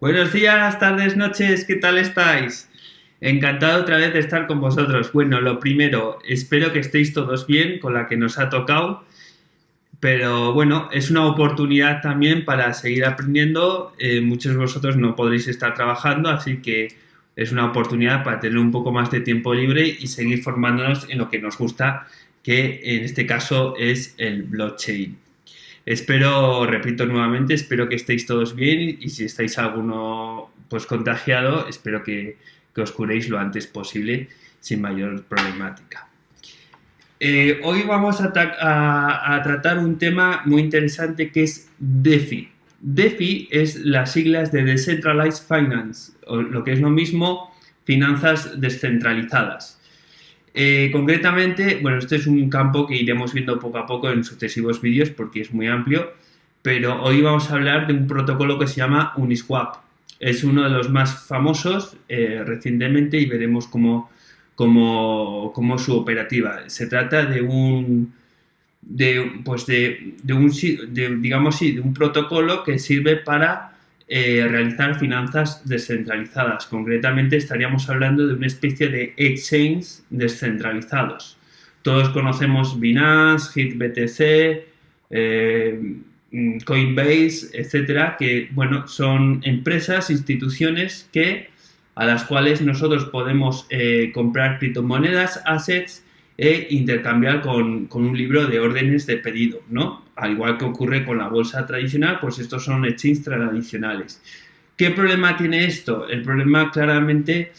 Buenos días, tardes, noches, ¿qué tal estáis? Encantado otra vez de estar con vosotros. Bueno, lo primero, espero que estéis todos bien con la que nos ha tocado, pero bueno, es una oportunidad también para seguir aprendiendo. Muchos de vosotros no podréis estar trabajando, así que es una oportunidad para tener un poco más de tiempo libre y seguir formándonos en lo que nos gusta, que en este caso es el blockchain. Espero, repito nuevamente, espero que estéis todos bien y si estáis alguno pues contagiado, espero que os curéis lo antes posible sin mayor problemática. Hoy vamos a tratar un tema muy interesante que es DeFi. DeFi es las siglas de Decentralized Finance, o lo que es lo mismo, finanzas descentralizadas. Concretamente, bueno, este es un campo que iremos viendo poco a poco en sucesivos vídeos porque es muy amplio, pero hoy vamos a hablar de un protocolo que se llama Uniswap. Es uno de los más famosos recientemente y veremos cómo su operativa. Se trata de un, digamos, sí, de un protocolo que sirve para realizar finanzas descentralizadas. Concretamente estaríamos hablando de una especie de exchange descentralizados. Todos conocemos Binance, HitBTC, Coinbase, etcétera, que bueno, son empresas, instituciones a las cuales nosotros podemos comprar criptomonedas, assets e intercambiar con un libro de órdenes de pedido, ¿no? Al igual que ocurre con la bolsa tradicional, pues estos son exchanges tradicionales. ¿Qué problema tiene esto? El problema claramente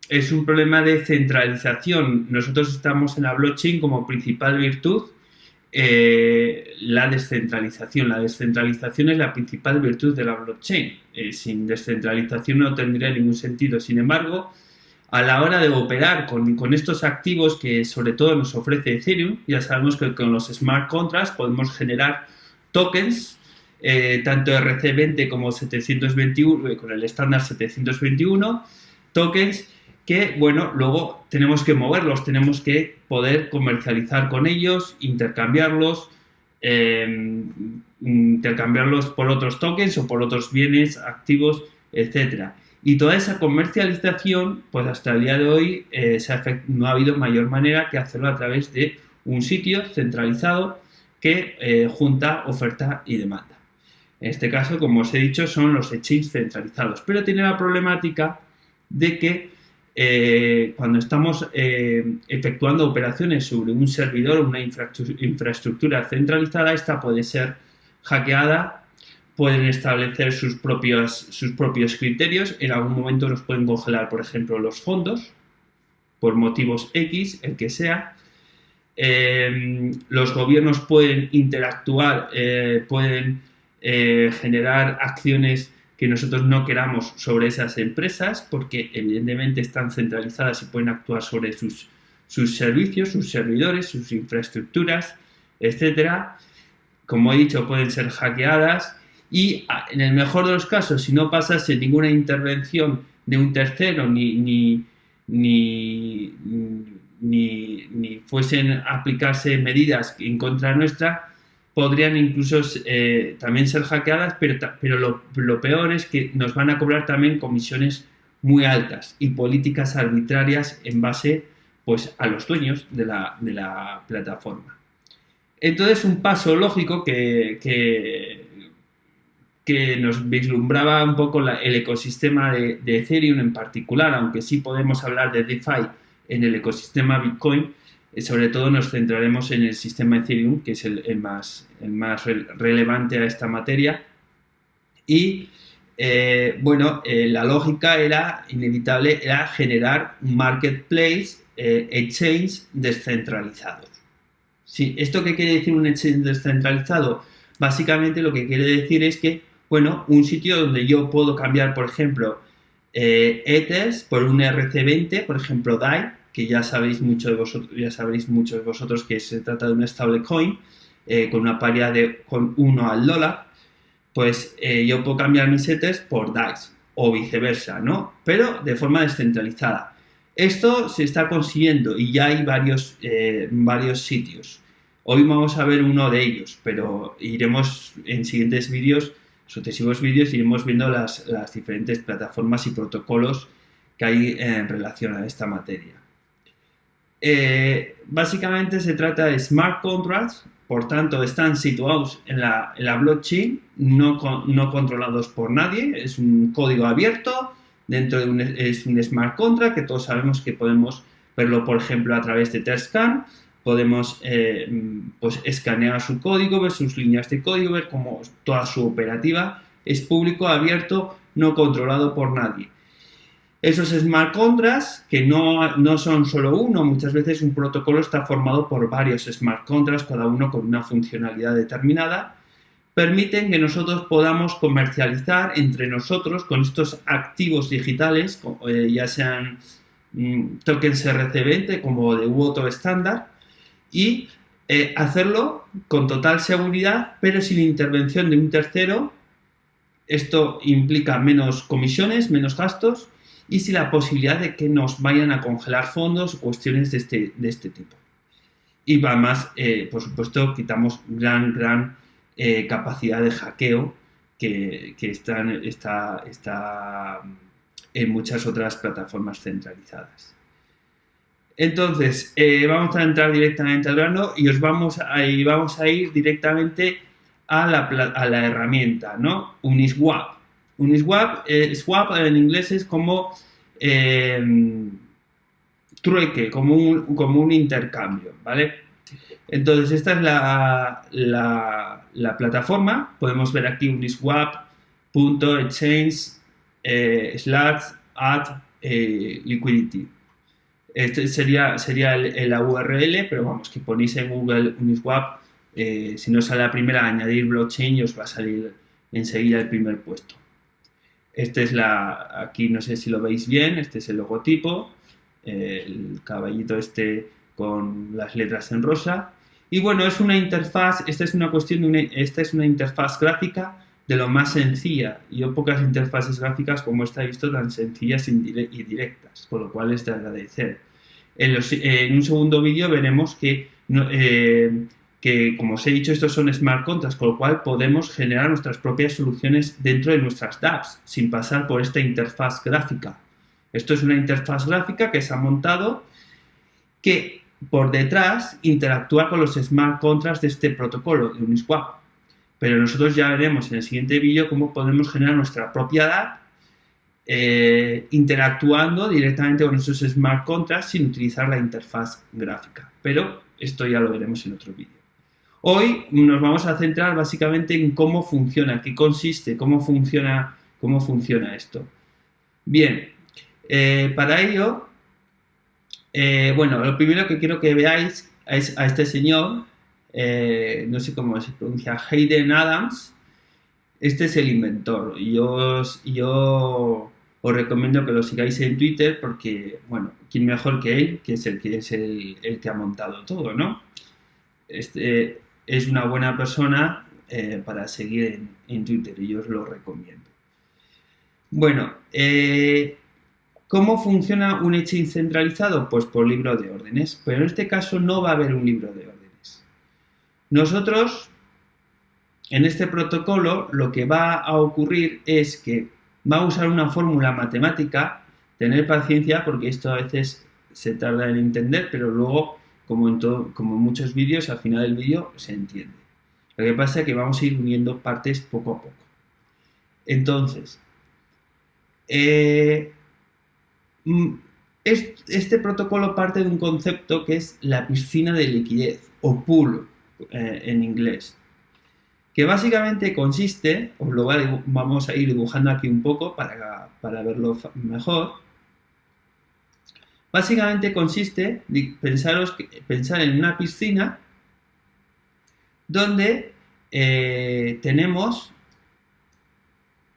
es un problema de centralización. Nosotros estamos en la blockchain como principal virtud la descentralización. La descentralización es la principal virtud de la blockchain. Sin descentralización no tendría ningún sentido. Sin embargo, a la hora de operar con estos activos que sobre todo nos ofrece Ethereum, ya sabemos que con los smart contracts podemos generar tokens, tanto RC20 como 721, con el estándar 721, tokens que, bueno, luego tenemos que moverlos, tenemos que poder comercializar con ellos, intercambiarlos por otros tokens o por otros bienes, activos, etcétera. Y toda esa comercialización, pues hasta el día de hoy no ha habido mayor manera que hacerlo a través de un sitio centralizado que junta oferta y demanda. En este caso, como os he dicho, son los exchanges centralizados, pero tiene la problemática de que cuando estamos efectuando operaciones sobre un servidor o una infraestructura centralizada, esta puede ser hackeada, pueden establecer sus propios criterios, en algún momento nos pueden congelar, por ejemplo, los fondos, por motivos X, el que sea. Los gobiernos pueden interactuar, pueden generar acciones que nosotros no queramos sobre esas empresas porque evidentemente están centralizadas y pueden actuar sobre sus servicios, sus servidores, sus infraestructuras, etcétera. Como he dicho, pueden ser hackeadas y en el mejor de los casos, si no pasase ninguna intervención de un tercero ni fuesen a aplicarse medidas en contra nuestra, podrían incluso también ser hackeadas, pero lo peor es que nos van a cobrar también comisiones muy altas y políticas arbitrarias en base pues, a los dueños de la plataforma. Entonces, un paso lógico que nos vislumbraba un poco el ecosistema de Ethereum en particular, aunque sí podemos hablar de DeFi en el ecosistema Bitcoin, sobre todo nos centraremos en el sistema Ethereum, que es el más relevante a esta materia. Y la lógica era inevitable, era generar un marketplace, exchange descentralizados. Sí, ¿esto qué quiere decir un exchange descentralizado? Básicamente lo que quiere decir es que, bueno, un sitio donde yo puedo cambiar, por ejemplo, Ethers por un RC20, por ejemplo, DAI, que ya sabréis muchos de vosotros que se trata de una stablecoin con una paridad con 1 al dólar, pues yo puedo cambiar mis Ethers por DAIs o viceversa, ¿no? Pero de forma descentralizada. Esto se está consiguiendo y ya hay varios sitios. Hoy vamos a ver uno de ellos, pero iremos en siguientes vídeos sucesivos vídeos iremos viendo las diferentes plataformas y protocolos que hay en relación a esta materia. Básicamente se trata de smart contracts, por tanto están situados en la blockchain, no controlados por nadie, es un código abierto, dentro de es un smart contract que todos sabemos que podemos verlo, por ejemplo, a través de Terscan, podemos pues escanear su código, ver sus líneas de código, ver cómo toda su operativa es público, abierto, no controlado por nadie. Esos smart contracts, que no son solo uno, muchas veces un protocolo está formado por varios smart contracts, cada uno con una funcionalidad determinada, permiten que nosotros podamos comercializar entre nosotros con estos activos digitales, ya sean tokens RC20 como de u estándar, y hacerlo con total seguridad, pero sin intervención de un tercero. Esto implica menos comisiones, menos gastos, y sin la posibilidad de que nos vayan a congelar fondos o cuestiones de este tipo. Y además, por supuesto, quitamos gran capacidad de hackeo que está en muchas otras plataformas centralizadas. Entonces, vamos a entrar directamente al grano y vamos a ir directamente a la herramienta, ¿no? Uniswap. Uniswap, swap en inglés es como trueque, como un intercambio, ¿vale? Entonces, esta es la plataforma. Podemos ver aquí uniswap.exchange/add liquidity. Este sería la URL, pero vamos, que ponéis en Google Uniswap, si no sale la primera, añadir blockchain y os va a salir enseguida el primer puesto. Este es aquí no sé si lo veis bien, este es el logotipo, el caballito este con las letras en rosa. Y bueno, es una interfaz, esta es una interfaz gráfica de lo más sencilla. Yo pocas interfaces gráficas como esta he visto tan sencillas y directas, con lo cual es de agradecer. En un segundo vídeo veremos que, como os he dicho, estos son smart contracts, con lo cual podemos generar nuestras propias soluciones dentro de nuestras dApps, sin pasar por esta interfaz gráfica. Esto es una interfaz gráfica que se ha montado, que por detrás interactúa con los smart contracts de este protocolo de Uniswap. Pero nosotros ya veremos en el siguiente vídeo cómo podemos generar nuestra propia dApp interactuando directamente con esos smart contracts sin utilizar la interfaz gráfica. Pero esto ya lo veremos en otro vídeo. Hoy nos vamos a centrar básicamente en cómo funciona, qué consiste, cómo funciona esto. Bien, para ello, bueno, lo primero que quiero que veáis es a este señor, no sé cómo se pronuncia, Hayden Adams. Este es el inventor. Yo os recomiendo que lo sigáis en Twitter porque, bueno, ¿quién mejor que él, que es el que ha montado todo, ¿no? Este es una buena persona para seguir en Twitter y yo os lo recomiendo. Bueno, ¿cómo funciona un exchange centralizado? Pues por libro de órdenes, pero en este caso no va a haber un libro de órdenes. Nosotros, en este protocolo, lo que va a ocurrir es que va a usar una fórmula matemática, tener paciencia porque esto a veces se tarda en entender, pero luego, como en muchos vídeos, al final del vídeo se entiende. Lo que pasa es que vamos a ir uniendo partes poco a poco. Entonces, este protocolo parte de un concepto que es la piscina de liquidez, o pool en inglés, que básicamente consiste, vamos a ir dibujando aquí un poco para verlo mejor. Básicamente consiste, pensar en una piscina donde tenemos,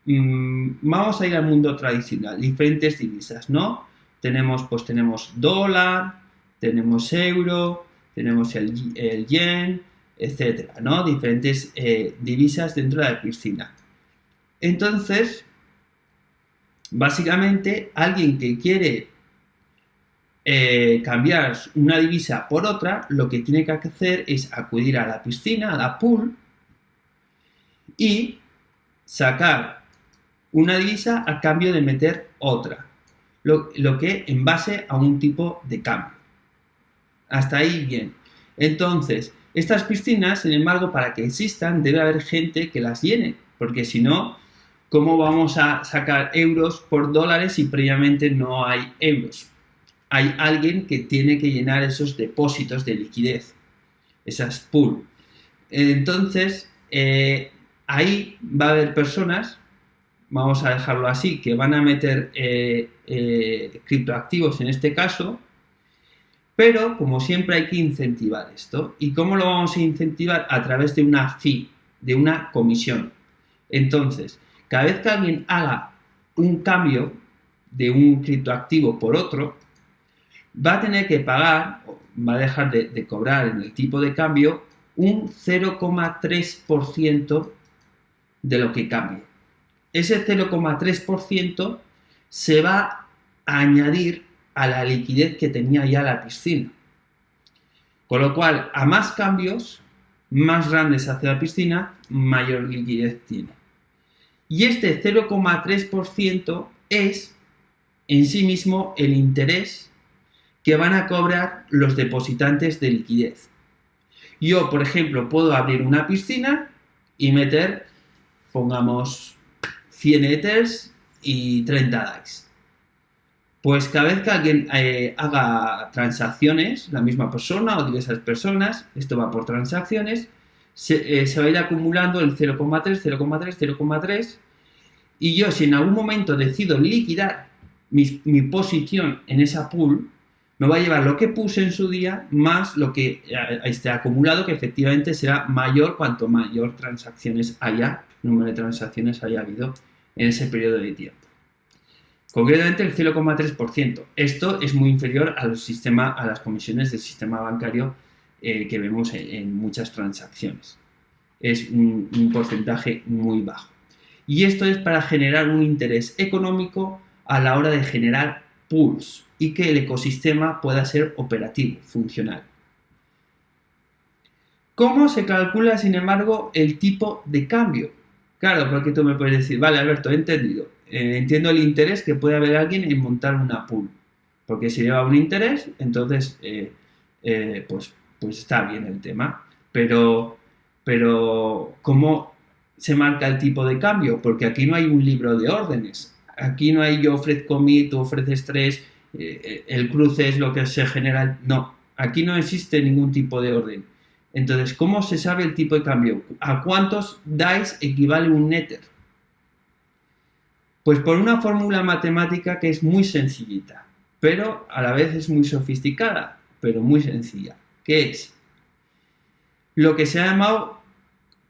vamos a ir al mundo tradicional, diferentes divisas, ¿no? Tenemos dólar, tenemos euro, tenemos el yen, etcétera, ¿no? Diferentes divisas dentro de la piscina. Entonces, básicamente, alguien que quiere cambiar una divisa por otra, lo que tiene que hacer es acudir a la piscina, a la pool, y sacar una divisa a cambio de meter otra, lo que en base a un tipo de cambio. Hasta ahí bien. Entonces, estas piscinas, sin embargo, para que existan, debe haber gente que las llene, porque si no, ¿cómo vamos a sacar euros por dólares si previamente no hay euros? Hay alguien que tiene que llenar esos depósitos de liquidez, esas pool. Entonces, ahí va a haber personas, vamos a dejarlo así, que van a meter criptoactivos en este caso, pero como siempre hay que incentivar esto. ¿Y cómo lo vamos a incentivar? A través de una fee, de una comisión. Entonces, cada vez que alguien haga un cambio de un criptoactivo por otro, va a tener que pagar, va a dejar de cobrar en el tipo de cambio un 0,3% de lo que cambie. Ese 0,3% se va a añadir a la liquidez que tenía ya la piscina. Con lo cual, a más cambios, más grande se hace la piscina, mayor liquidez tiene. Y este 0,3% es en sí mismo el interés que van a cobrar los depositantes de liquidez. Yo, por ejemplo, puedo abrir una piscina y meter, pongamos, 100 Ethers y 30 DAIs. Pues cada vez que alguien haga transacciones, la misma persona o diversas personas, esto va por transacciones, se va a ir acumulando el 0,3, 0,3, 0,3, y yo si en algún momento decido liquidar mi posición en esa pool, me va a llevar lo que puse en su día más lo que esté acumulado, que efectivamente será mayor cuanto mayor transacciones haya, número de transacciones haya habido en ese periodo de tiempo. Concretamente el 0,3%. Esto es muy inferior a las comisiones del sistema bancario que vemos en muchas transacciones. Es un porcentaje muy bajo. Y esto es para generar un interés económico a la hora de generar pools y que el ecosistema pueda ser operativo, funcional. ¿Cómo se calcula, sin embargo, el tipo de cambio? Claro, porque tú me puedes decir, vale, Alberto, he entendido. Entiendo el interés que puede haber alguien en montar una pool. Porque si lleva un interés, entonces pues está bien el tema. Pero ¿cómo se marca el tipo de cambio? Porque aquí no hay un libro de órdenes. Aquí no hay yo ofrezco 1000, tú ofreces 3, el cruce es lo que se genera. No, aquí no existe ningún tipo de orden. Entonces, ¿cómo se sabe el tipo de cambio? ¿A cuántos DAIs equivale un Ether? Pues por una fórmula matemática que es muy sencillita, pero a la vez es muy sofisticada, pero muy sencilla, que es lo que se ha llamado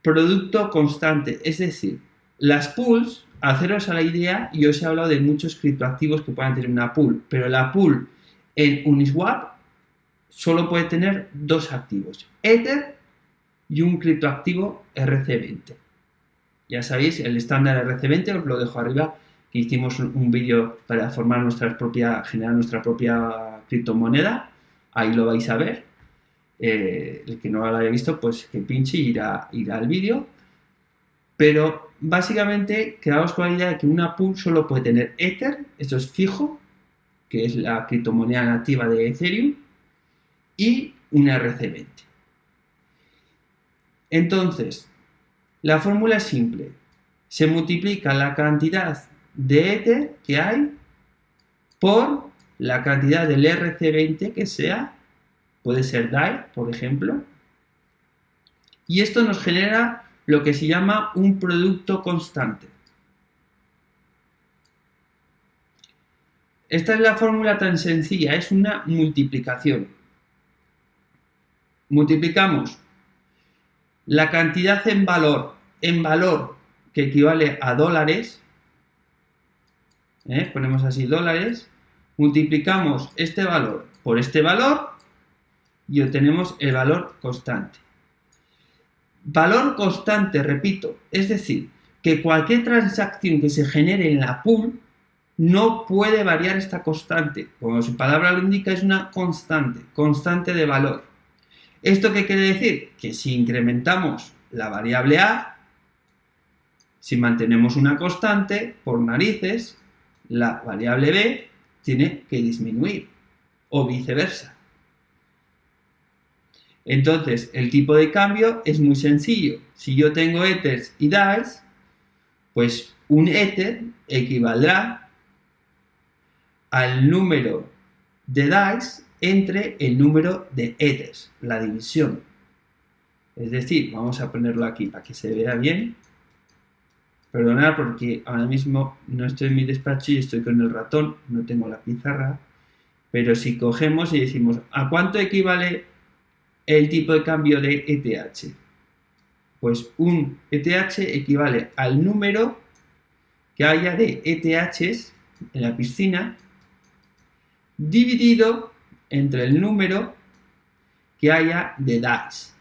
producto constante, es decir, las pools, haceros a la idea, yo os he hablado de muchos criptoactivos que puedan tener una pool, pero la pool en Uniswap solo puede tener dos activos, Ether y un criptoactivo RC20. Ya sabéis, el estándar RC20 os lo dejo arriba, que hicimos un vídeo para generar nuestra propia criptomoneda, ahí lo vais a ver. El que no lo haya visto, pues que pinche y irá al vídeo. Pero básicamente quedaos con la idea de que una pool solo puede tener Ether, esto es fijo, que es la criptomoneda nativa de Ethereum, y un RC20. Entonces, la fórmula es simple. Se multiplica la cantidad de Ether que hay por la cantidad del RC20 que sea, puede ser DAI, por ejemplo, y esto nos genera lo que se llama un producto constante. Esta es la fórmula tan sencilla, es una multiplicación. Multiplicamos la cantidad en valor que equivale a dólares, ponemos así dólares, multiplicamos este valor por este valor y obtenemos el valor constante. Valor constante, repito, es decir, que cualquier transacción que se genere en la pool no puede variar esta constante. Como su palabra lo indica, es una constante de valor. ¿Esto qué quiere decir? Que si incrementamos la variable A, Si mantenemos una constante, por narices, la variable b tiene que disminuir, o viceversa. Entonces, el tipo de cambio es muy sencillo. Si yo tengo ethers y dies, pues un ether equivaldrá al número de dies entre el número de ethers, la división. Es decir, vamos a ponerlo aquí para que se vea bien. Perdonad porque ahora mismo no estoy en mi despacho y estoy con el ratón, no tengo la pizarra. Pero si cogemos y decimos, ¿a cuánto equivale el tipo de cambio de ETH? Pues un ETH equivale al número que haya de ETHs en la piscina dividido entre el número que haya de DAIs.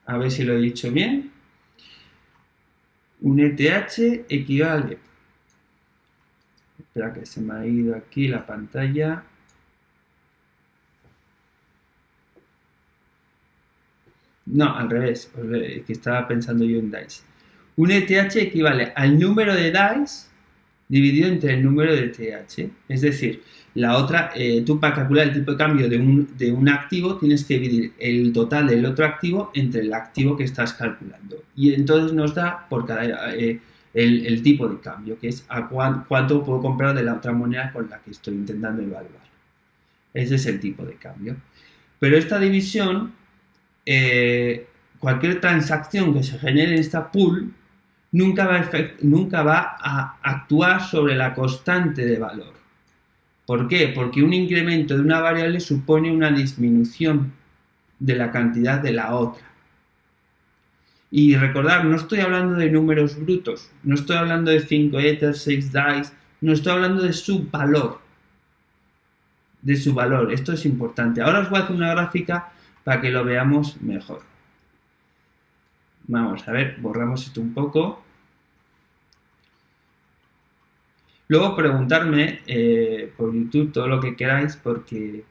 A ver si lo he dicho bien. Un ETH equivale... Espera que se me ha ido aquí la pantalla. No, al revés, que estaba pensando yo en DICE. Un ETH equivale al número de DICE dividido entre el número de ETH. Es decir, la otra, tú para calcular el tipo de cambio de un activo tienes que dividir el total del otro activo entre el activo que estás calculando. Y entonces nos da por cada el tipo de cambio, que es a cuánto puedo comprar de la otra moneda con la que estoy intentando evaluar. Ese es el tipo de cambio. Pero esta división, cualquier transacción que se genere en esta pool nunca va a actuar sobre la constante de valor. ¿Por qué? Porque un incremento de una variable supone una disminución de la cantidad de la otra. Y recordad, no estoy hablando de números brutos, no estoy hablando de 5 ethers, 6 dice, no estoy hablando de su valor. Esto es importante. Ahora os voy a hacer una gráfica para que lo veamos mejor. Vamos a ver, borramos esto un poco. Luego preguntarme por YouTube todo lo que queráis porque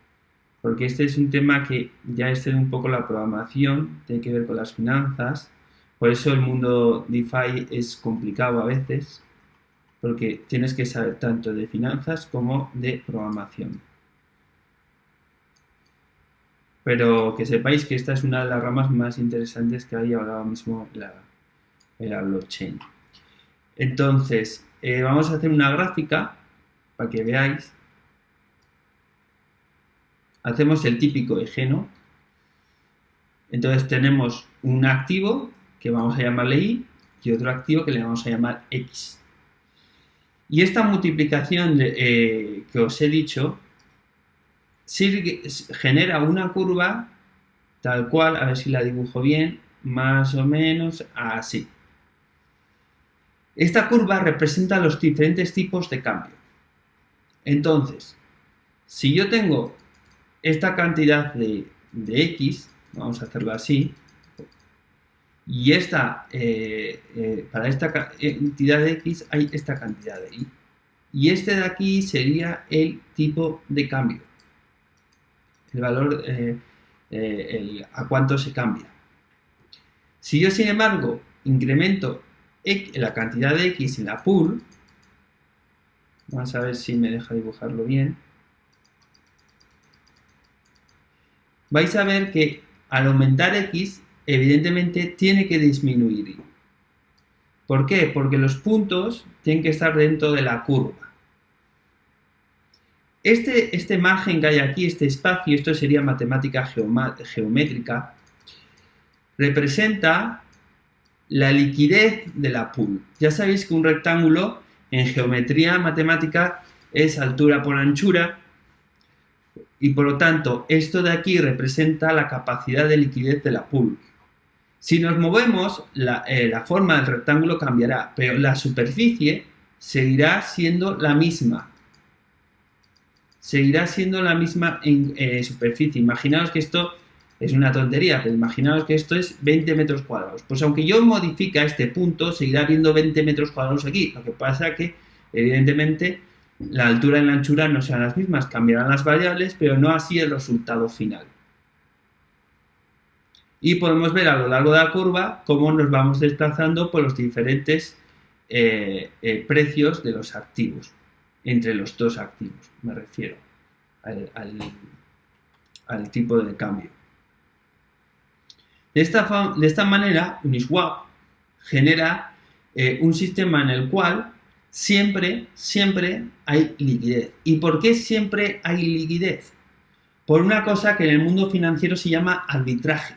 este es un tema que ya es un poco la programación, tiene que ver con las finanzas. Por eso el mundo DeFi es complicado a veces, porque tienes que saber tanto de finanzas como de programación. Pero que sepáis que esta es una de las ramas más interesantes que hay ahora mismo en la blockchain. Entonces, vamos a hacer una gráfica para que veáis. Hacemos el típico eje, ¿no? Entonces tenemos un activo que vamos a llamarle Y y otro activo que le vamos a llamar X. Y esta multiplicación que os he dicho genera una curva tal cual, a ver si la dibujo bien, más o menos así. Esta curva representa los diferentes tipos de cambio. Entonces, si yo tengo esta cantidad de X, vamos a hacerlo así, y para esta cantidad de X hay esta cantidad de Y. Y este de aquí sería el tipo de cambio. El valor, a cuánto se cambia. Si yo, sin embargo, incremento la cantidad de X en la pool, vamos a ver si me deja dibujarlo bien, vais a ver que al aumentar X, evidentemente tiene que disminuir Y. ¿Por qué? Porque los puntos tienen que estar dentro de la curva. Este margen que hay aquí, este espacio, esto sería matemática geométrica, representa la liquidez de la pool. Ya sabéis que un rectángulo en geometría matemática es altura por anchura y por lo tanto esto de aquí representa la capacidad de liquidez de la pool. Si nos movemos, la forma del rectángulo cambiará, pero la superficie seguirá siendo la misma. Seguirá siendo la misma en superficie. Imaginaos que esto es una tontería, pero imaginaos que esto es 20 metros cuadrados. Pues aunque yo modifique a este punto, seguirá habiendo 20 metros cuadrados aquí. Lo que pasa es que, evidentemente, la altura y la anchura no serán las mismas. Cambiarán las variables, pero no así el resultado final. y podemos ver a lo largo de la curva cómo nos vamos desplazando por los diferentes precios de los activos, entre los dos activos, me refiero al tipo de cambio. De esta manera, Uniswap genera un sistema en el cual siempre hay liquidez. ¿Y por qué siempre hay liquidez? Por una cosa que en el mundo financiero se llama arbitraje.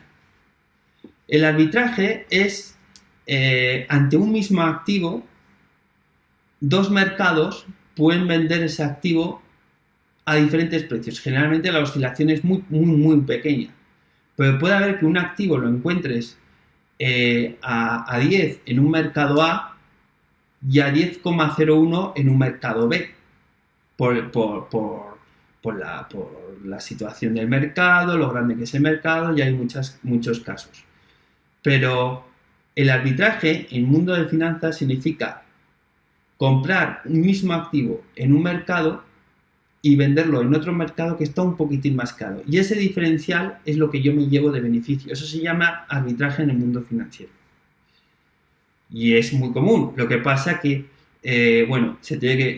El arbitraje es, ante un mismo activo, dos mercados pueden vender ese activo a diferentes precios. Generalmente la oscilación es muy pequeña. Pero puede haber que un activo lo encuentres a 10 en un mercado A y a 10,01 en un mercado B. Por la situación del mercado, lo grande que es el mercado, y hay muchos casos. Pero el arbitraje en el mundo de finanzas significa comprar un mismo activo en un mercado y venderlo en otro mercado que está un poquitín más caro. Y ese diferencial es lo que yo me llevo de beneficio. Eso se llama arbitraje en el mundo financiero. Y es muy común. Lo que pasa que,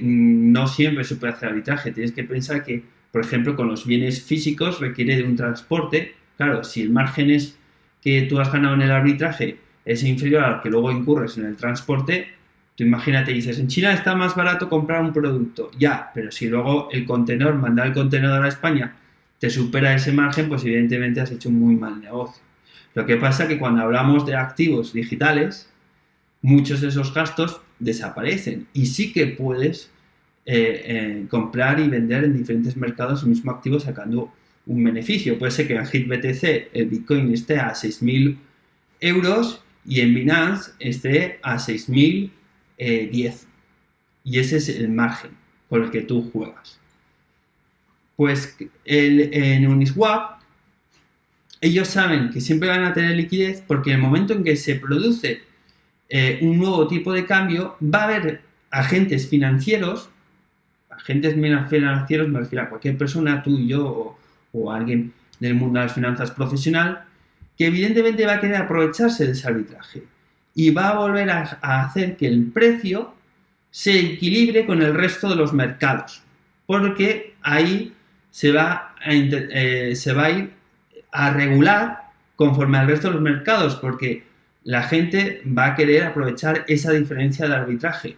no siempre se puede hacer arbitraje. Tienes que pensar que, por ejemplo, con los bienes físicos requiere de un transporte. Claro, si el margen que tú has ganado en el arbitraje es inferior a lo que luego incurres en el transporte, tú imagínate, dices, en China está más barato comprar un producto. Ya, pero si luego mandar el contenedor a España te supera ese margen, pues evidentemente has hecho un muy mal negocio. Lo que pasa es que cuando hablamos de activos digitales, muchos de esos gastos desaparecen y sí que puedes comprar y vender en diferentes mercados el mismo activo sacando un beneficio. Puede ser que en HitBTC el Bitcoin esté a 6.000 euros y en Binance esté a 6.010. Y ese es el margen con el que tú juegas. Pues en Uniswap ellos saben que siempre van a tener liquidez porque en el momento en que se produce un nuevo tipo de cambio, va a haber agentes financieros me refiero a cualquier persona, tú y yo o alguien del mundo de las finanzas profesional, que evidentemente va a querer aprovecharse de ese arbitraje y va a volver a hacer que el precio se equilibre con el resto de los mercados, porque ahí se va a ir a regular conforme al resto de los mercados, porque la gente va a querer aprovechar esa diferencia de arbitraje.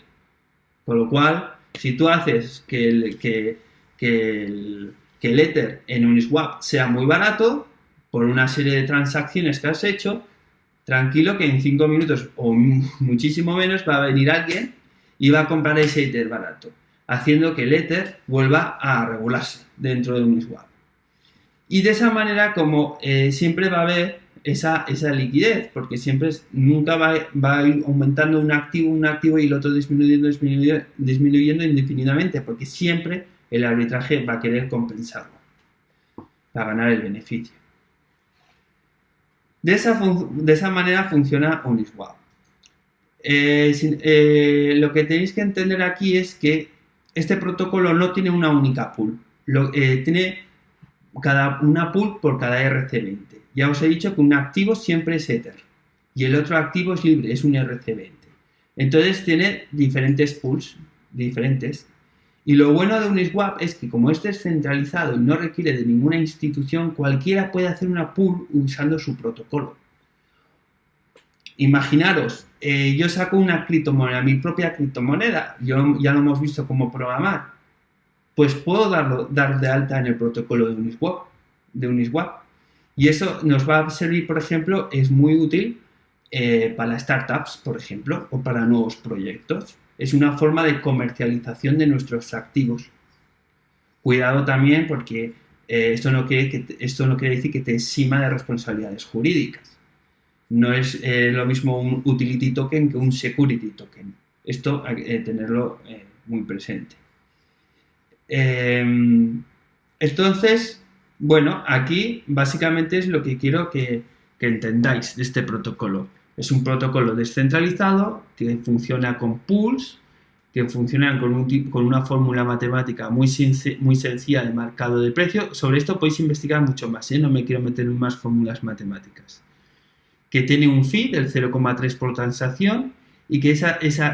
Con lo cual, si tú haces que el Ether en Uniswap sea muy barato, por una serie de transacciones que has hecho, tranquilo que en 5 minutos o muchísimo menos va a venir alguien y va a comprar ese Ether barato, haciendo que el Ether vuelva a regularse dentro de Uniswap. Y de esa manera, como siempre va a haber esa liquidez, porque nunca va a ir aumentando un activo y el otro disminuyendo indefinidamente, porque siempre el arbitraje va a querer compensarlo para ganar el beneficio. De esa manera funciona Uniswap. Lo que tenéis que entender aquí es que este protocolo no tiene una única pool, tiene una pool por cada ERC20. Ya os he dicho que un activo siempre es Ether y el otro activo es libre, es un ERC20. Entonces tiene diferentes pools, y lo bueno de Uniswap es que como este es centralizado y no requiere de ninguna institución, cualquiera puede hacer una pool usando su protocolo. Imaginaros, yo saco una criptomoneda, mi propia criptomoneda, ya lo hemos visto cómo programar, pues puedo dar de alta en el protocolo de Uniswap. Y eso nos va a servir, por ejemplo, es muy útil para startups, por ejemplo, o para nuevos proyectos. Es una forma de comercialización de nuestros activos. Cuidado también porque esto no quiere decir que te exima de responsabilidades jurídicas. No es lo mismo un utility token que un security token. Esto hay que tenerlo muy presente. Entonces, bueno, aquí básicamente es lo que quiero que entendáis de este protocolo. Es un protocolo descentralizado que funciona con pools, que funcionan con una fórmula matemática muy sencilla de marcado de precio. Sobre esto podéis investigar mucho más, no me quiero meter en más fórmulas matemáticas. que tiene un fee del 0,3 por transacción y que eso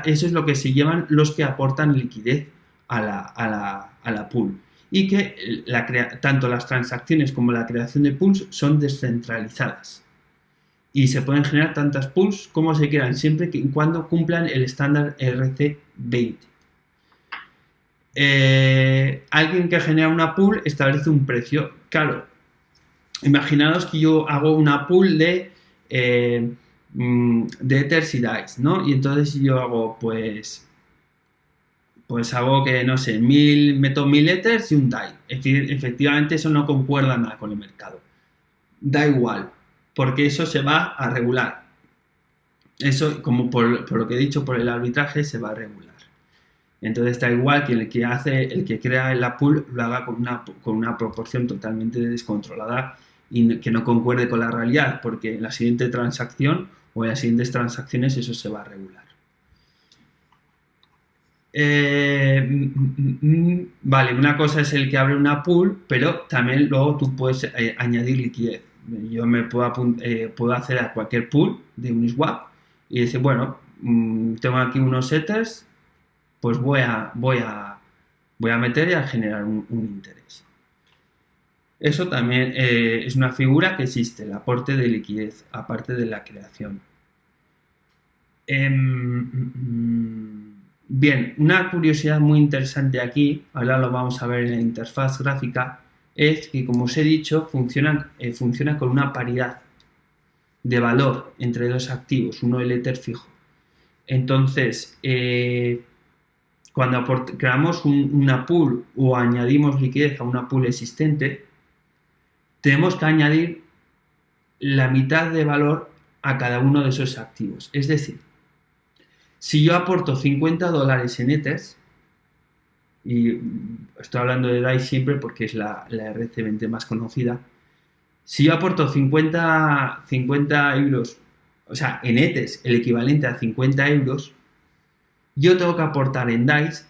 es lo que se llevan los que aportan liquidez a la pool. Y que tanto las transacciones como la creación de pools son descentralizadas. Y se pueden generar tantas pools como se quieran, siempre y cuando cumplan el estándar ERC20. Alguien que genera una pool establece un precio. Claro, imaginaos que yo hago una pool de Ethers y DAIs, ¿no? Y entonces yo hago, pues hago que, no sé, meto 1000 Ethers y un DAI. Efectivamente, eso no concuerda nada con el mercado. Da igual, porque eso se va a regular. Eso, como por lo que he dicho, por el arbitraje se va a regular. Entonces da igual que el que crea la pool lo haga con una proporción totalmente descontrolada y que no concuerde con la realidad, porque en la siguiente transacción o en las siguientes transacciones eso se va a regular. Vale, una cosa es el que abre una pool, pero también luego tú puedes añadir liquidez. Yo me puedo hacer a cualquier pool de Uniswap y decir, bueno, tengo aquí unos Ethers, pues voy a meter y a generar un interés. Eso también es una figura que existe, el aporte de liquidez, aparte de la creación. Bien, una curiosidad muy interesante aquí, ahora lo vamos a ver en la interfaz gráfica, es que, como os he dicho, funciona con una paridad de valor entre dos activos, uno el Ether fijo. Entonces, cuando creamos una pool o añadimos liquidez a una pool existente, tenemos que añadir la mitad de valor a cada uno de esos activos. Es decir, si yo aporto $50 en Ethers, y estoy hablando de DAI siempre porque es la ERC20 más conocida, si yo aporto 50 euros, o sea, en Ethers el equivalente a 50 euros, yo tengo que aportar en DAIs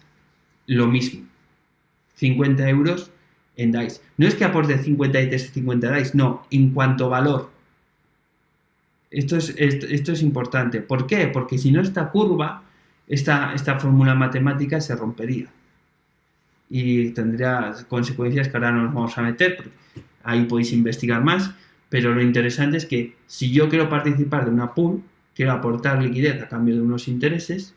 lo mismo, 50 euros en DAIs. No es que aporte 50 Ethers y 50 DAIs, no, en cuanto a valor. Esto es importante. ¿Por qué? Porque si no, esta curva, esta fórmula matemática se rompería y tendría consecuencias que ahora no nos vamos a meter, porque ahí podéis investigar más, pero lo interesante es que si yo quiero participar de una pool, quiero aportar liquidez a cambio de unos intereses,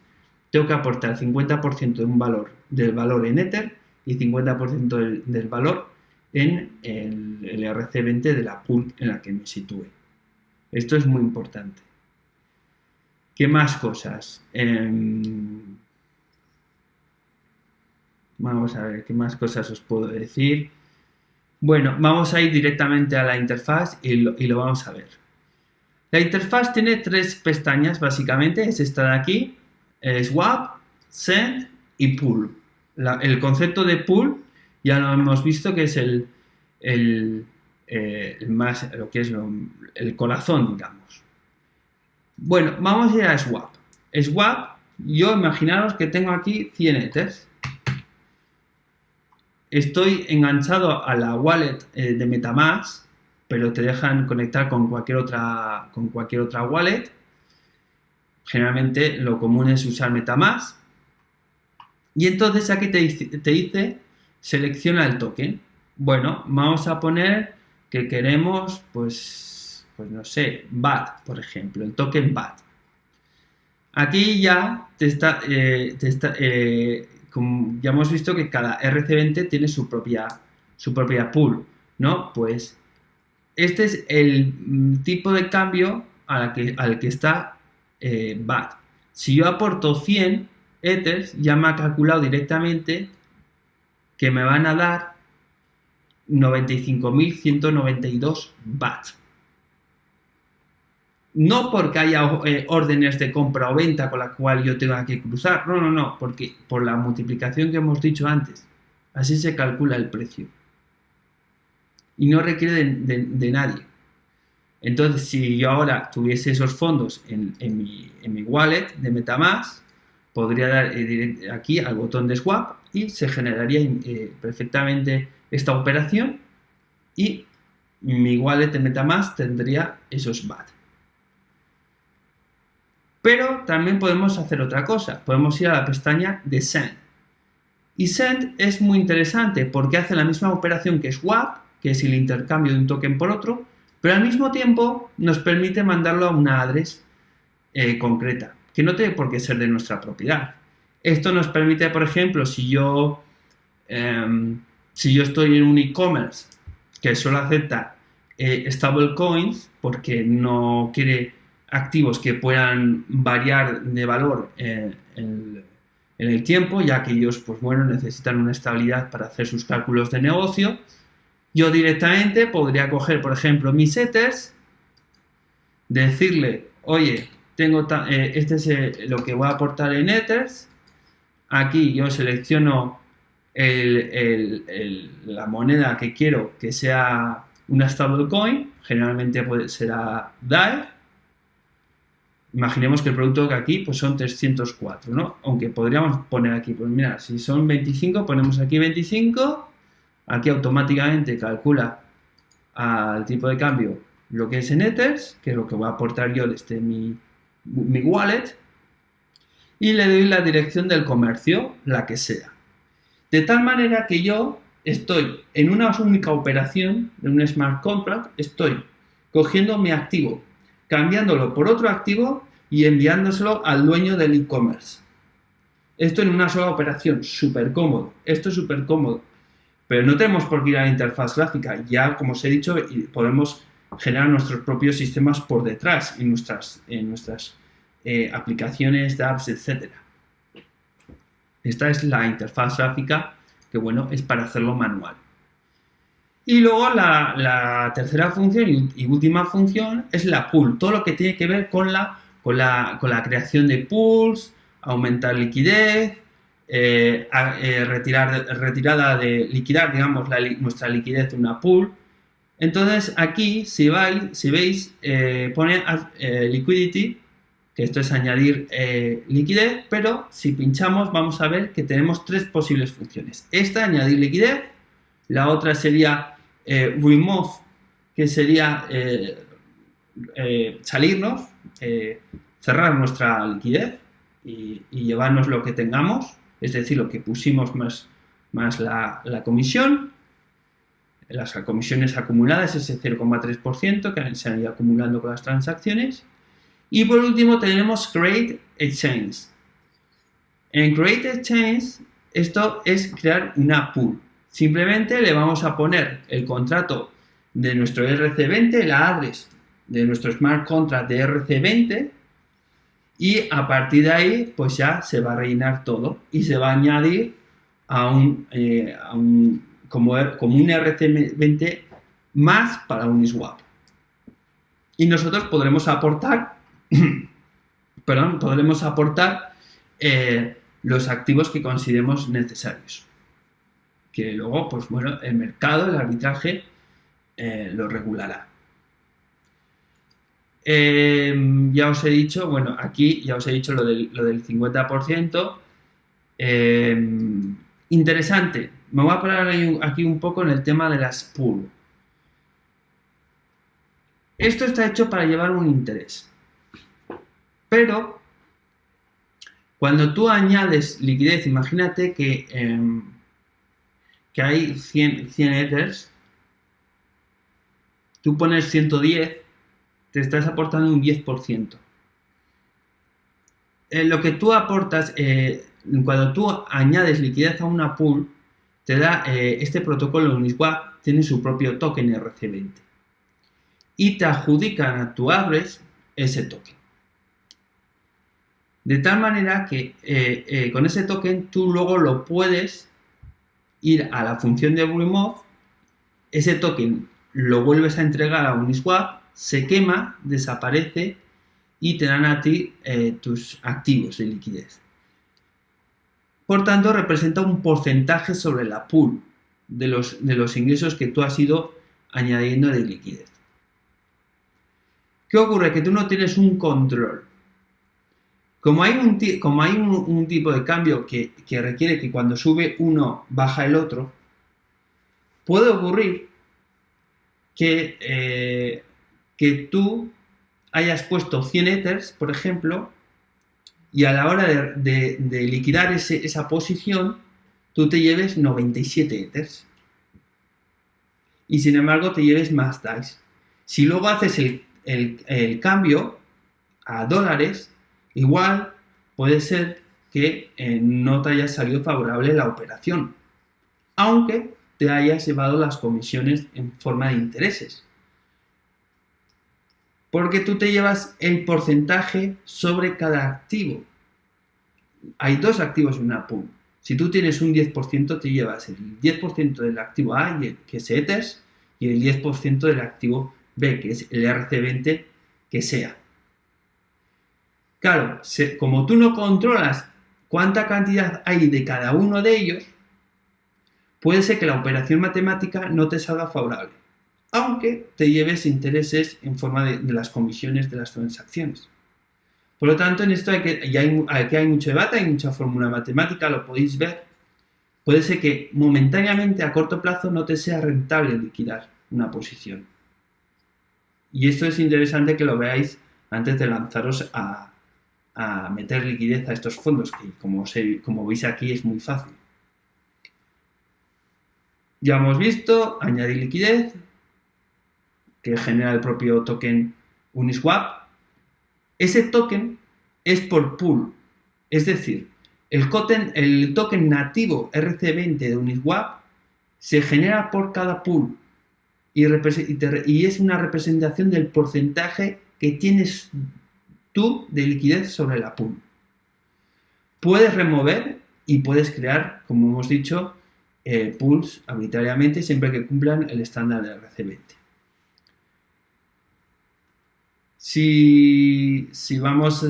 tengo que aportar 50% del valor en Ether y 50% del valor en el ERC20 de la pool en la que me sitúe. Esto es muy importante. ¿Qué más cosas? Vamos a ver, ¿qué más cosas os puedo decir? Bueno, vamos a ir directamente a la interfaz y lo vamos a ver. La interfaz tiene 3 pestañas, básicamente. Es esta de aquí, Swap, Send y Pool. El concepto de Pool ya lo hemos visto que es el corazón, digamos. Bueno, vamos a ir a Swap. Swap, yo imaginaros que tengo aquí 100 Ethers. Estoy enganchado a la wallet de MetaMask, pero te dejan conectar con cualquier otra wallet. Generalmente lo común es usar MetaMask. Y entonces aquí te dice selecciona el token. Bueno, vamos a poner que queremos, pues no sé, BAT, por ejemplo, el token BAT. Aquí ya como ya hemos visto que cada ERC20 tiene su propia pool, ¿no? Pues este es el tipo de cambio al que está BAT. Si yo aporto 100 Ethers, ya me ha calculado directamente que me van a dar 95.192 BAT. No porque haya órdenes de compra o venta con la cual yo tenga que cruzar, no, porque por la multiplicación que hemos dicho antes, así se calcula el precio. Y no requiere de nadie. Entonces, si yo ahora tuviese esos fondos en mi wallet de MetaMask, podría dar aquí al botón de swap y se generaría perfectamente esta operación y mi wallet de MetaMask tendría esos BAT. Pero también podemos hacer otra cosa. Podemos ir a la pestaña de Send. Y Send es muy interesante porque hace la misma operación que Swap, que es el intercambio de un token por otro, pero al mismo tiempo nos permite mandarlo a una address concreta, que no tiene por qué ser de nuestra propiedad. Esto nos permite, por ejemplo, si yo estoy en un e-commerce que solo acepta stablecoins porque no quiere activos que puedan variar de valor en el tiempo, ya que ellos, pues bueno, necesitan una estabilidad para hacer sus cálculos de negocio, yo directamente podría coger, por ejemplo, mis Ethers, decirle, oye, este es lo que voy a aportar en Ethers. Aquí yo selecciono la moneda que quiero que sea una stablecoin, generalmente será DAI. Imaginemos que el producto que aquí pues son 304, ¿no? Aunque podríamos poner aquí, pues mira, si son 25, ponemos aquí 25, aquí automáticamente calcula al tipo de cambio lo que es en Ethers, que es lo que voy a aportar yo desde mi wallet, y le doy la dirección del comercio, la que sea. De tal manera que yo estoy en una única operación, en un smart contract, estoy cogiendo mi activo, cambiándolo por otro activo y enviándoselo al dueño del e-commerce. Esto en una sola operación, súper cómodo. Esto es súper cómodo. Pero no tenemos por qué ir a la interfaz gráfica. Ya, como os he dicho, podemos generar nuestros propios sistemas por detrás en nuestras aplicaciones de apps, etc. Esta es la interfaz gráfica que, bueno, es para hacerlo manual. Y luego la tercera función y última función es la pool. Todo lo que tiene que ver con la creación de pools, aumentar liquidez, liquidar, digamos, nuestra liquidez de una pool. Entonces aquí, si veis, pone liquidity, que esto es añadir liquidez, pero si pinchamos vamos a ver que tenemos tres posibles funciones. Esta, añadir liquidez. La otra sería remove, que sería salirnos, cerrar nuestra liquidez y llevarnos lo que tengamos, es decir, lo que pusimos más la comisión. Las comisiones acumuladas, ese 0,3% que se han ido acumulando con las transacciones. Y por último tenemos Create Exchange. En Create Exchange, esto es crear una pool. Simplemente le vamos a poner el contrato de nuestro ERC20, la address de nuestro smart contract de ERC20, y a partir de ahí pues ya se va a rellenar todo y se va a añadir como un ERC20 más para Uniswap. Y nosotros podremos aportar los activos que consideremos necesarios, que luego, pues bueno, el mercado, el arbitraje lo regulará. Ya os he dicho, bueno, aquí ya os he dicho lo del 50%. Interesante. Me voy a parar aquí un poco en el tema de las pool. Esto está hecho para llevar un interés. Pero cuando tú añades liquidez, imagínate que hay 100 Ethers, tú pones 110, te estás aportando un 10%. Lo que tú aportas, cuando tú añades liquidez a una pool, te da este protocolo Uniswap, tiene su propio token ERC20 y te adjudican a tu address ese token. De tal manera que con ese token tú luego lo puedes ir a la función de remove, ese token lo vuelves a entregar a Uniswap, se quema, desaparece y te dan a ti tus activos de liquidez. Por tanto, representa un porcentaje sobre la pool de los ingresos que tú has ido añadiendo de liquidez. ¿Qué ocurre? Que tú no tienes un control. Como hay un tipo de cambio que requiere que cuando sube uno baja el otro, puede ocurrir que tú hayas puesto 100 Ethers, por ejemplo, y a la hora de liquidar esa posición, tú te lleves 97 Ethers. Y sin embargo te lleves más DAIs. Si luego haces el cambio a dólares, igual puede ser que no te haya salido favorable la operación, aunque te hayas llevado las comisiones en forma de intereses. Porque tú te llevas el porcentaje sobre cada activo. Hay dos activos en una pool. Si tú tienes un 10%, te llevas el 10% del activo A, que es Ethers, y el 10% del activo B, que es el RC20, que sea. Claro, como tú no controlas cuánta cantidad hay de cada uno de ellos, puede ser que la operación matemática no te salga favorable, aunque te lleves intereses en forma de las comisiones de las transacciones. Por lo tanto, en esto aquí hay mucho debate, hay mucha fórmula matemática, lo podéis ver. Puede ser que momentáneamente a corto plazo no te sea rentable liquidar una posición. Y esto es interesante que lo veáis antes de lanzaros a meter liquidez a estos fondos, que como veis aquí es muy fácil. Ya hemos visto, añadir liquidez, que genera el propio token Uniswap. Ese token es por pool, es decir, el token nativo RC20 de Uniswap se genera por cada pool y es una representación del porcentaje que tienes tú de liquidez sobre la pool. Puedes remover y puedes crear, como hemos dicho, pools arbitrariamente siempre que cumplan el estándar de RC20. Si vamos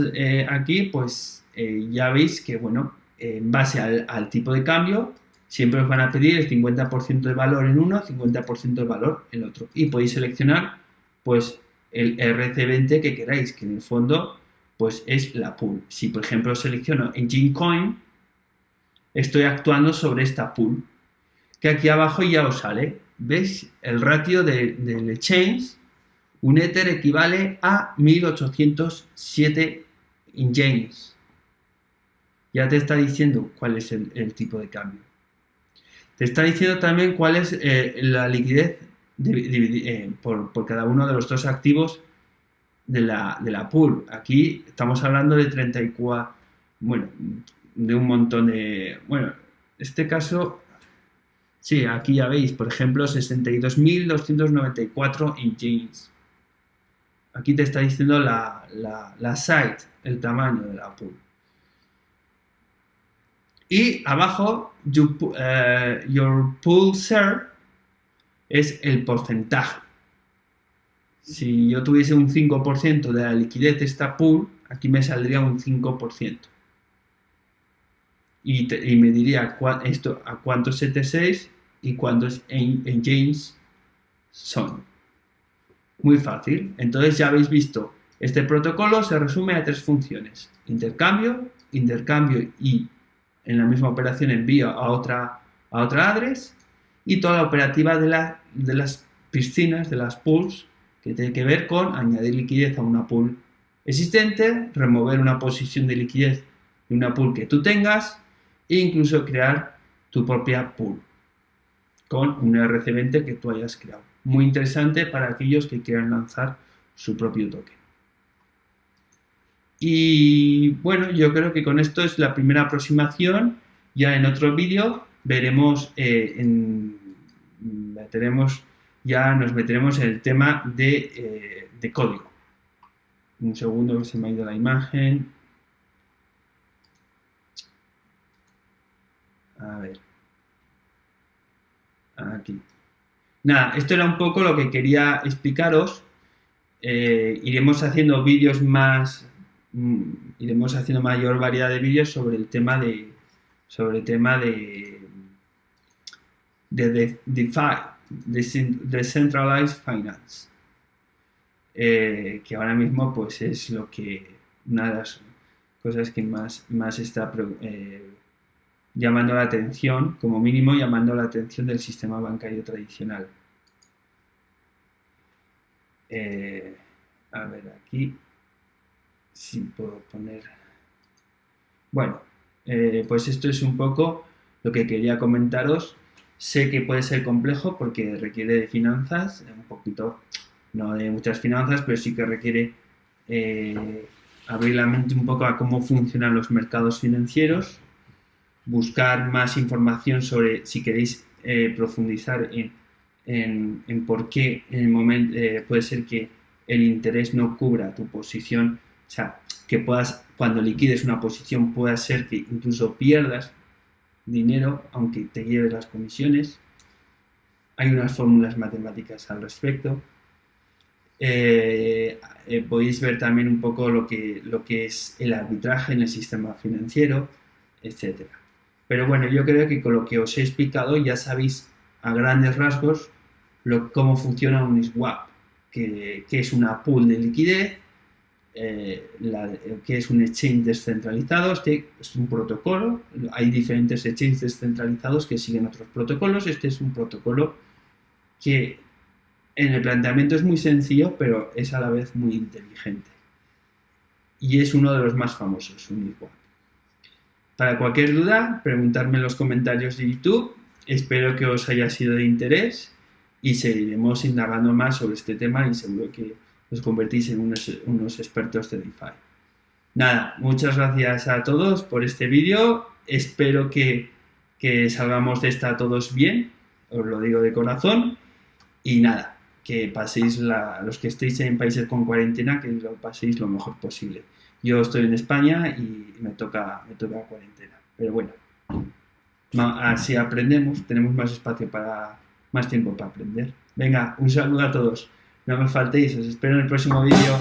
aquí, pues ya veis que, bueno, en base al tipo de cambio, siempre os van a pedir el 50% de valor en uno, 50% de valor en el otro. Y podéis seleccionar, pues, el RC20 que queráis, que en el fondo, pues, es la pool. Si, por ejemplo, selecciono Engine Coin, estoy actuando sobre esta pool, que aquí abajo ya os sale. ¿Veis? El ratio del exchange. Un Ether equivale a 1807 engines. Ya te está diciendo cuál es el tipo de cambio. Te está diciendo también cuál es la liquidez por cada uno de los dos activos de la pool. Aquí estamos hablando de 34, bueno, de un montón de... Bueno, en este caso, sí, aquí ya veis, por ejemplo, 62.294 engines. Aquí te está diciendo la site, el tamaño de la pool. Y abajo, your pool share es el porcentaje. Si yo tuviese un 5% de la liquidez de esta pool, aquí me saldría un 5%. Y me diría a cuántos ET6 y cuántos engines son. Muy fácil. Entonces ya habéis visto, este protocolo se resume a tres funciones. Intercambio y en la misma operación envío a otra address, y toda la operativa de las piscinas, de las pools, que tiene que ver con añadir liquidez a una pool existente, remover una posición de liquidez de una pool que tú tengas e incluso crear tu propia pool con un RC20 que tú hayas creado. Muy interesante para aquellos que quieran lanzar su propio token. Y bueno, yo creo que con esto es la primera aproximación. Ya en otro vídeo veremos, nos meteremos en el tema de código. Un segundo que se me ha ido la imagen. A ver. Aquí. Nada, esto era un poco lo que quería explicaros. Iremos haciendo vídeos más, iremos haciendo mayor variedad de vídeos sobre el tema de DeFi, Decentralized Finance, que ahora mismo pues es una de las cosas que más está llamando la atención, como mínimo llamando la atención del sistema bancario tradicional. A ver, aquí sí puedo poner... Bueno, pues esto es un poco lo que quería comentaros. Sé que puede ser complejo porque requiere de finanzas, un poquito, no de muchas finanzas, pero sí que requiere abrir la mente un poco a cómo funcionan los mercados financieros, buscar más información sobre, si queréis profundizar en por qué en el momento puede ser que el interés no cubra tu posición, o sea, que puedas, cuando liquides una posición, pueda ser que incluso pierdas dinero, aunque te lleves las comisiones. Hay unas fórmulas matemáticas al respecto. Podéis ver también un poco lo que es el arbitraje en el sistema financiero, etcétera. Pero bueno, yo creo que con lo que os he explicado ya sabéis a grandes rasgos cómo funciona un swap, que es una pool de liquidez, que es un exchange descentralizado. Este es un protocolo, hay diferentes exchanges descentralizados que siguen otros protocolos. Este es un protocolo que en el planteamiento es muy sencillo, pero es a la vez muy inteligente. Y es uno de los más famosos, Uniswap. Para cualquier duda, preguntadme en los comentarios de YouTube. Espero que os haya sido de interés y seguiremos indagando más sobre este tema y seguro que os convertís en unos expertos de DeFi. Nada, muchas gracias a todos por este vídeo. Espero que salgamos de esta todos bien, os lo digo de corazón. Y nada, que paséis, los que estéis en países con cuarentena, que lo paséis lo mejor posible. Yo estoy en España y me toca cuarentena. Pero bueno, así aprendemos, tenemos más tiempo para aprender. Venga, un saludo a todos. No me faltéis, os espero en el próximo vídeo.